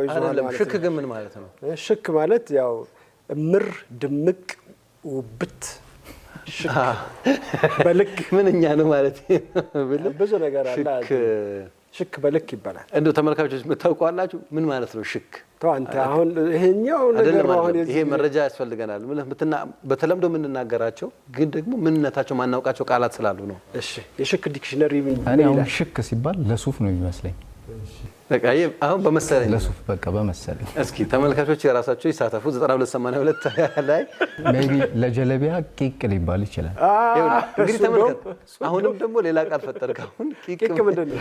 ይዟል ማለት ሽክ ግን ምን ማለት ነው? ሽክ ማለት ያው ምር ድምቅ ውብት ሽክ በልክ ምንኛ ነው ማለት ብዙ ነገር አለ ሽክ በልክ ይባላል እንደው ተመልካቾች የምታውቁዋላችሁ ምን ማለት ነው ሽክ አንተ አሁን ይሄኛው ነገር አሁን ይሄ መረጃ ያስፈልገናል በተለምዶ የምንናገራቸው ግን ደግሞ ምንነታቸው ማናውቃቸው ቃላት ስላሉ ነው እሺ የሽክ ዲክሽነሪ ምን እኔ አሁን ሽክ ሲባል ለሱፍ ነው የሚመስለኝ በቃ አሁን በመሰለኝ ለሱፍ በቃ በመሰለኝ እስኪ ተመልካቾች የራሳቸው ይሳተፉ 9282 ላይ ሜቢ ለጀለቢያ ቂቅ ሊባል ይችላል እንግዲህ ተመልካቾች አሁንም ደግሞ ሌላ ቃል ፈጠርክ አሁን ቂቅ ምንድነው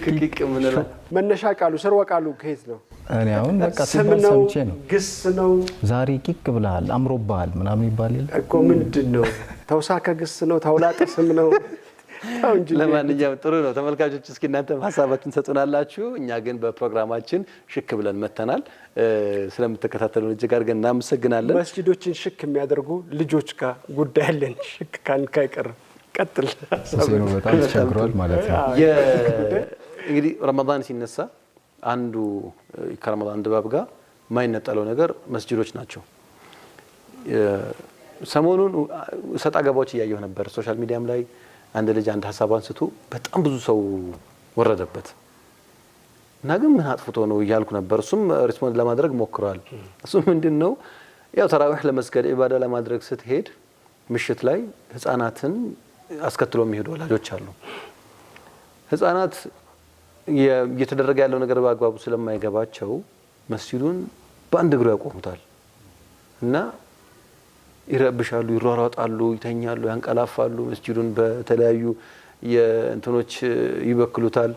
ቂቅ ምን ነው መነሻ ቃሉ ስርወ ቃሉ ከየት ነው እኔ አሁን በቃ ሰምቼ ነው ግስ ነው ዛሬ ቂቅ ብለሃል አምሮብሃል ምናምን ይባል ይል እኮ ምንድነው ተውሳከ ግስ ነው ተውላጠ ስም ነው ለማንኛውም ጥሩ ነው ተመልካቾች እስኪ እናንተ ሐሳባችሁን ሰጡናላችሁ እኛ ግን በፕሮግራማችን ሽክ ብለን መተናል ስለምትከታተሉን እጅግ አድርገን እናመሰግናለን መስጂዶችን ሽክ የሚያደርጉ ልጆች ጋር ጉዳይ አለን ሽክ ካንካይቀር ቀጥል ሰው በጣም ተቸግሯል ማለት ነው እንግዲህ ረመዳን ሲነሳ አንዱ ከረመዳን ድባብ ጋር ማይነጠለው ነገር መስጂዶች ናቸው ሰሞኑን ሰጣ ገባዎች ያየሁ ነበር ሶሻል ሚዲያም ላይ አንድ ልጅ አንድ ሐሳብ አንስቶ በጣም ብዙ ሰው ወረደበት እና ግን ምን አጥፍቶ ነው ይያልኩ ነበር እሱም ሪስፖንድ ለማድረግ ሞክሯል እሱ ምንድነው ያው ተራዊህ ለመስገድ ኢባዳ ለማድረግ ስትሄድ ምሽት ላይ ህፃናትን አስከትሎ የሚሄዱ ወላጆች አሉ ህፃናት እየተደረገ ያለው ነገር በአግባቡ ስለማይገባቸው መስጂዱን በአንድ እግሩ ያቆሙታል እና ይረብሻሉ ይሯሯጣሉ ይተኛሉ ያንቀላፋሉ መስጂዱን በተለያዩ የእንትኖች ይበክሉታል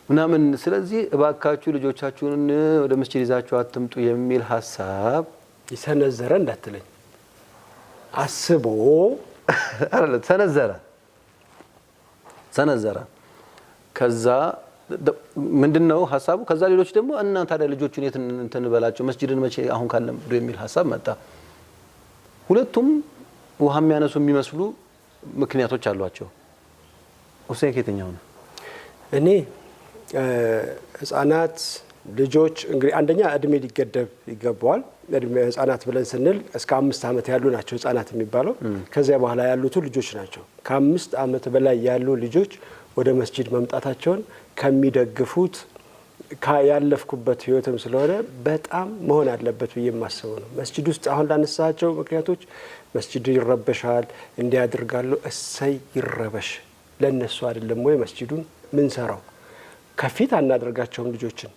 ምናምን ስለዚህ እባካችሁ ልጆቻችሁን ወደ መስጂድ ይዛችሁ አትምጡ የሚል ሐሳብ ይሰነዘረ እንዳትለኝ አስቦ አይደል ሰነዘረ ከዛ ምንድነው ሐሳቡ ከዛ ሌሎች ደግሞ እናንተ ታዲያ ልጆቹን የት እንትን በላቸው መስጂድን መቼ አሁን ካለምዱ የሚል ሐሳብ መጣ ሁለቱም ውሃ የሚያነሱ የሚመስሉ ምክንያቶች አሏቸው ሁሴን ከየትኛው ነው እኔ ህፃናት ልጆች እንግዲህ አንደኛ እድሜ ሊገደብ ይገባዋል እድሜ ህፃናት ብለን ስንል እስከ 5 አመት ያሉ ናቸው ህፃናት የሚባለው ከዚያ በኋላ ያሉት ልጆች ናቸው ከ5 አመት በላይ ያሉ ልጆች ወደ መስጂድ መምጣታቸውን ከሚደግፉት ያለፍኩበት ህይወትም ስለሆነ በጣም መሆን አለበት ብዬ ማስበው ነው መስጂድ ውስጥ አሁን ላነሳቸው ምክንያቶች መስጂድ ይረበሻል እንዲያደርጋሉ እሰይ ይረበሽ ለነሱ አይደለም ወይ መስጂዱን ምን ሰራው ከፊት አናደርጋቸውም ልጆችን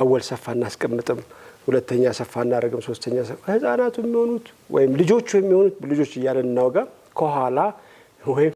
አወል ሰፋ እናስቀምጥም ሁለተኛ ሰፋ እናረግም ሶስተኛ ሰፋ ህፃናቱ የሚሆኑት ወይም ልጆቹ የሚሆኑት ልጆች እያለን እናውጋ ከኋላ ወይ